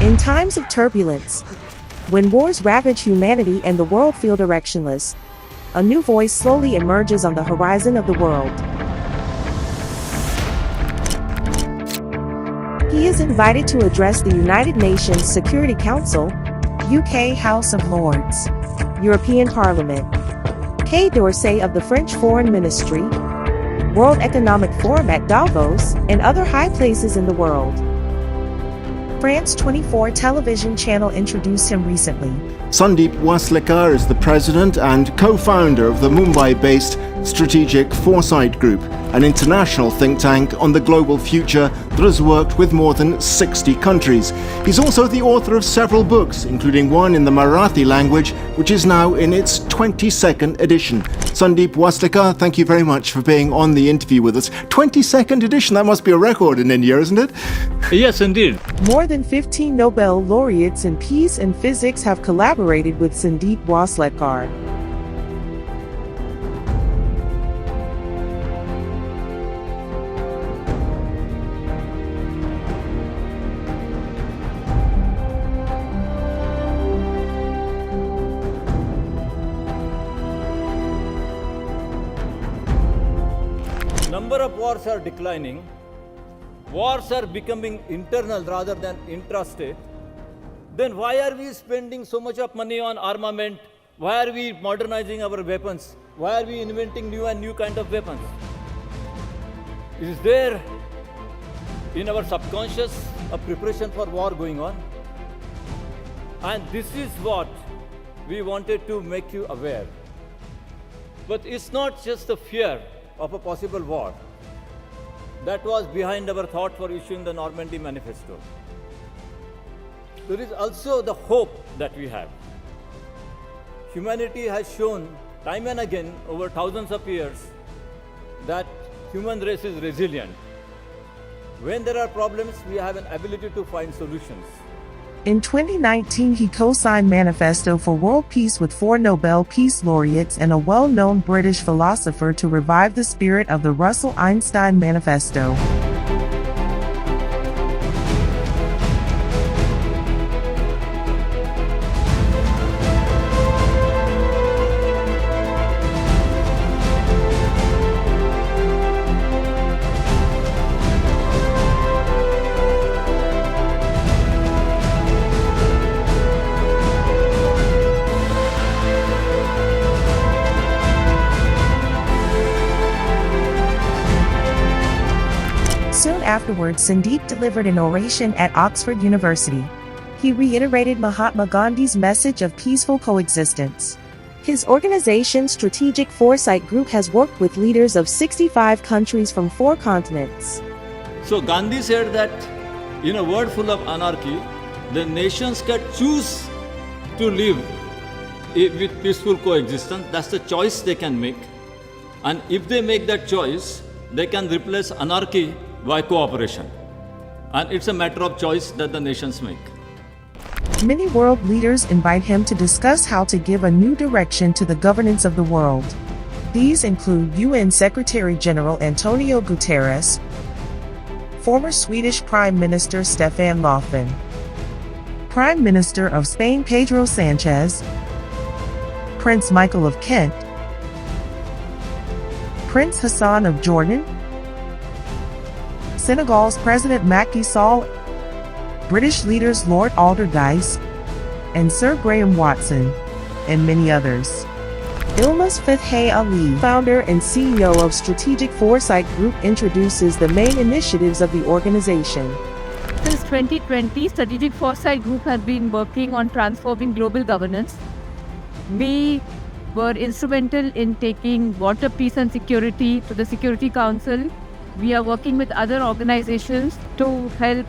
In times of turbulence, when wars ravage humanity and the world feel directionless, a new voice slowly emerges on the horizon of the world. He is invited to address the United Nations Security Council, UK House of Lords, European Parliament, Quai d'Orsay of the French Foreign Ministry, World Economic Forum at Davos, and other high places in the world. France 24 television channel introduced him recently. Sandeep Waslekar is the president and co-founder of the Mumbai-based Strategic Foresight Group, an international think tank on the global future that has worked with more than 60 countries. He's also the author of several books, including one in the Marathi language, which is now in its 22nd edition. Sandeep Waslekar, thank you very much for being on the interview with us. 22nd edition, that must be a record in India, isn't it? Yes, indeed. More than 15 Nobel laureates in peace and physics have collaborated with Sandeep Waslekar. Number of wars are declining. Wars are becoming internal rather than intrastate. Then why are we spending so much of money on armament? Why are we modernizing our weapons? Why are we inventing new and new kind of weapons? Is there in our subconscious a preparation for war going on? And this is what we wanted to make you aware. But it's not just the fear of a possible war that was behind our thought for issuing the Normandy Manifesto. There is also the hope that we have. Humanity has shown time and again over thousands of years that human race is resilient. When there are problems, we have an ability to find solutions. In 2019, he co-signed Manifesto for World Peace with 4 Nobel Peace Laureates and a well-known British philosopher to revive the spirit of the Russell-Einstein Manifesto. Soon afterwards, Sandeep delivered an oration at Oxford University. He reiterated Mahatma Gandhi's message of peaceful coexistence. His organization, Strategic Foresight Group, has worked with leaders of 65 countries from 4 continents. So Gandhi said that in a world full of anarchy, the nations can choose to live with peaceful coexistence. That's the choice they can make. And if they make that choice, they can replace anarchy by cooperation. And it's a matter of choice that the nations make. Many world leaders invite him to discuss how to give a new direction to the governance of the world. These include UN Secretary General Antonio Guterres, former Swedish Prime Minister Stefan Löfven, Prime Minister of Spain Pedro Sanchez, Prince Michael of Kent, Prince Hassan of Jordan, Senegal's President Macky Sall, British leaders Lord Alderdice, and Sir Graham Watson, and many others. Ilmas Fateh Ali, founder and CEO of Strategic Foresight Group, introduces the main initiatives of the organization. Since 2020, Strategic Foresight Group has been working on transforming global governance. We were instrumental in taking water, peace and security to the Security Council. We are working with other organizations to help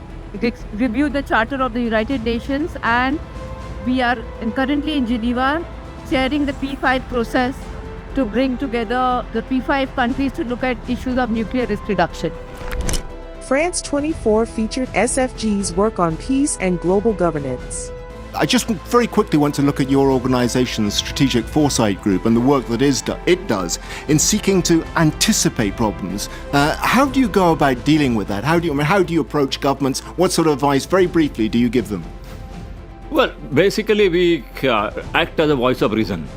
review the Charter of the United Nations, and we are currently in Geneva chairing the P5 process to bring together the P5 countries to look at issues of nuclear risk reduction. France 24 featured SFG's work on peace and global governance. I just very quickly want to look at your organisation's Strategic Foresight Group and the work that it does in seeking to anticipate problems. How do you go about dealing with that? How do you approach governments? What sort of advice, very briefly, do you give them? Well, basically, we act as a voice of reason.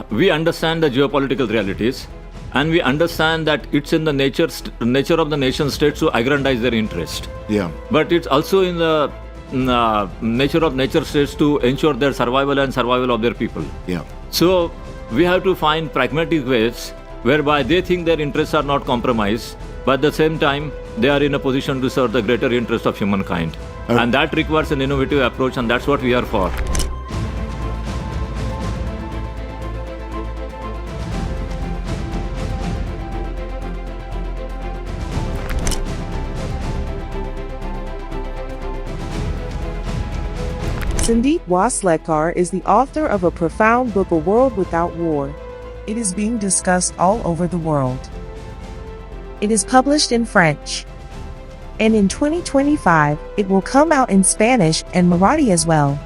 We understand the geopolitical realities, and we understand that it's in the nature of the nation states to aggrandize their interest. Yeah. But it's also in the nature of nature states to ensure their survival and survival of their people. Yeah. So we have to find pragmatic ways whereby they think their interests are not compromised, but at the same time, they are in a position to serve the greater interest of humankind. And that requires an innovative approach, and that's what we are for. Sandeep Waslekar is the author of a profound book, A World Without War. It is being discussed all over the world. It is published in French. And in 2025, it will come out in Spanish and Marathi as well.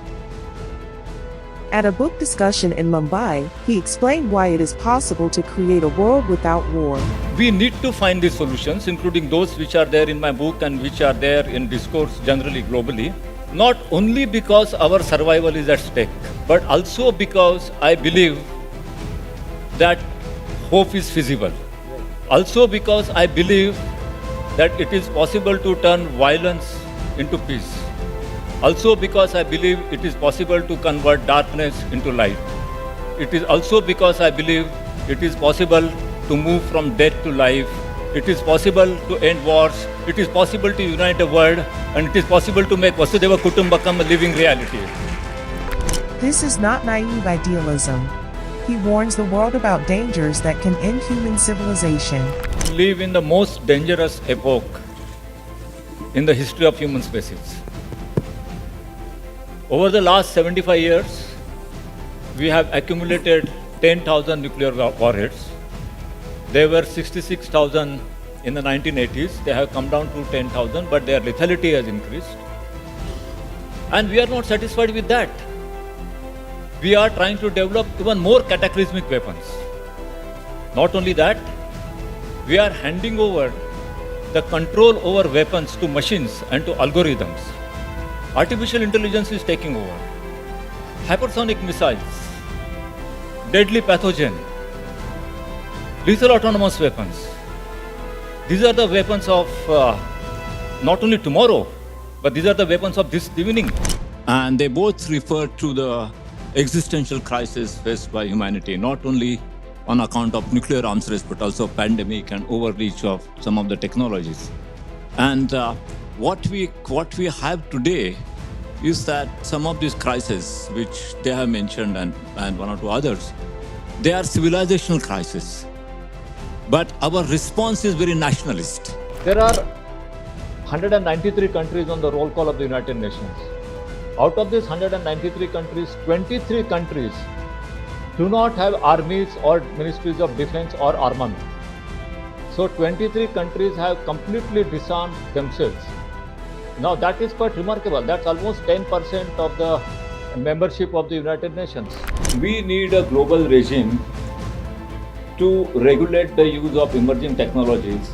At a book discussion in Mumbai, he explained why it is possible to create a world without war. We need to find these solutions, including those which are there in my book and which are there in discourse generally globally. Not only because our survival is at stake, but also because I believe that hope is feasible. Also because I believe that it is possible to turn violence into peace. Also because I believe it is possible to convert darkness into light. It is also because I believe it is possible to move from death to life. It is possible to end wars. It is possible to unite the world. And it is possible to make Vasudhaiva Kutumbakam a living reality. This is not naive idealism. He warns the world about dangers that can end human civilization. We live in the most dangerous epoch in the history of human species. Over the last 75 years, we have accumulated 10,000 nuclear warheads. There were 66,000 in the 1980s. They have come down to 10,000, but their lethality has increased. And we are not satisfied with that. We are trying to develop even more cataclysmic weapons. Not only that, we are handing over the control over weapons to machines and to algorithms. Artificial intelligence is taking over. Hypersonic missiles, deadly pathogen, lethal autonomous weapons. These are the weapons of not only tomorrow, but these are the weapons of this evening. And they both refer to the existential crisis faced by humanity, not only on account of nuclear arms race, but also pandemic and overreach of some of the technologies. And what we have today is that some of these crises, which they have mentioned and one or two others, they are civilizational crises. But our response is very nationalist. There are 193 countries on the roll call of the United Nations. Out of these 193 countries, 23 countries do not have armies or ministries of defense or armament. So 23 countries have completely disarmed themselves. Now that is quite remarkable. That's almost 10% of the membership of the United Nations. We need a global regime to regulate the use of emerging technologies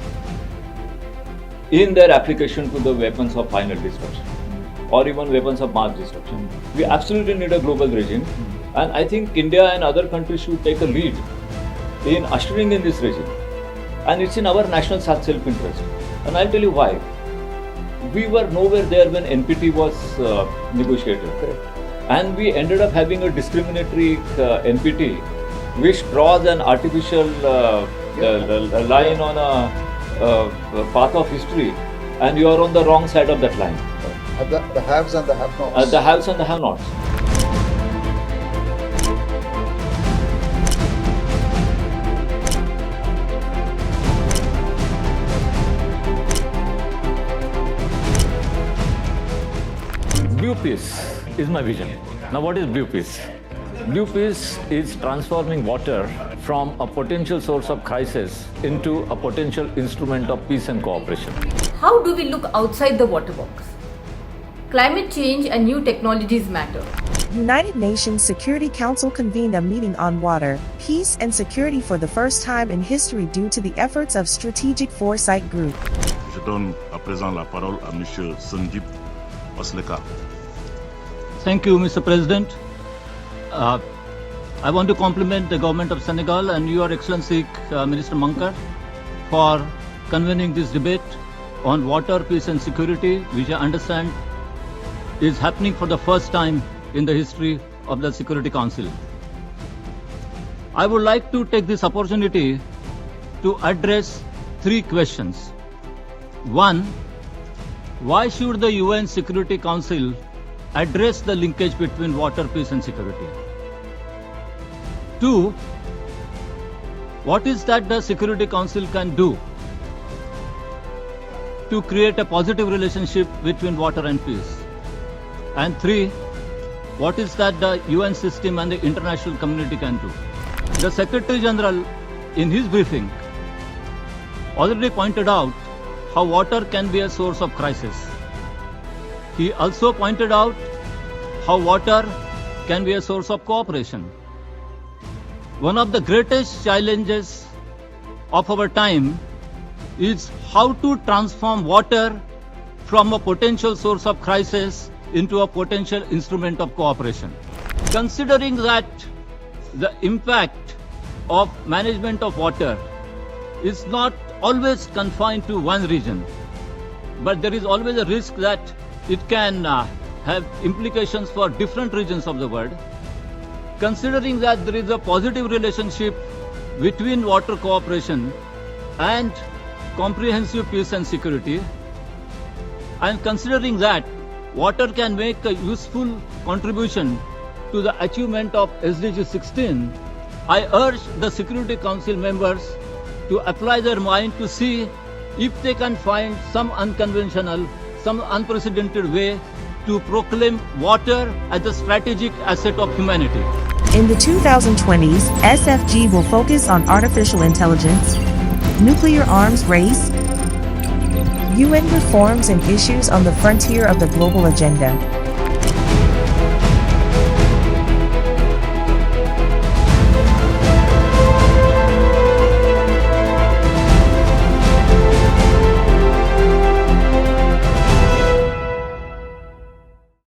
in their application to the weapons of final destruction or even weapons of mass destruction. We absolutely need a global regime, and I think India and other countries should take a lead in ushering in this regime. And it's in our national self-interest. And I'll tell you why. We were nowhere there when NPT was negotiated. And we ended up having a discriminatory NPT which draws an artificial line on a path of history, and you are on the wrong side of that line. The haves and the have-nots. The haves and the have-nots. Blue peace is my vision. Now what is blue peace? Blue peace is transforming water from a potential source of crisis into a potential instrument of peace and cooperation. How do we look outside the water box? Climate change and new technologies matter. United Nations Security Council convened a meeting on water, peace and security for the first time in history due to the efforts of Strategic Foresight Group. Je donne à présent la parole à M. Sandeep Waslekar. Thank you, Mr. President. I want to compliment the government of Senegal and Your Excellency, Minister Mankar, for convening this debate on water, peace and security, which I understand is happening for the first time in the history of the Security Council. I would like to take this opportunity to address 3 questions. 1. Why should the UN Security Council address the linkage between water, peace and security? 2. What is that the Security Council can do to create a positive relationship between water and peace? And 3. What is that the UN system and the international community can do? The Secretary General, in his briefing, already pointed out how water can be a source of crisis. He also pointed out how water can be a source of cooperation. One of the greatest challenges of our time is how to transform water from a potential source of crisis into a potential instrument of cooperation. Considering that the impact of management of water is not always confined to one region, but there is always a risk that it can have implications for different regions of the world. Considering that there is a positive relationship between water cooperation and comprehensive peace and security, and considering that water can make a useful contribution to the achievement of SDG 16, I urge the Security Council members to apply their mind to see if they can find some unconventional, some unprecedented way to proclaim water as a strategic asset of humanity. In the 2020s, SFG will focus on artificial intelligence, nuclear arms race, UN reforms and issues on the frontier of the global agenda.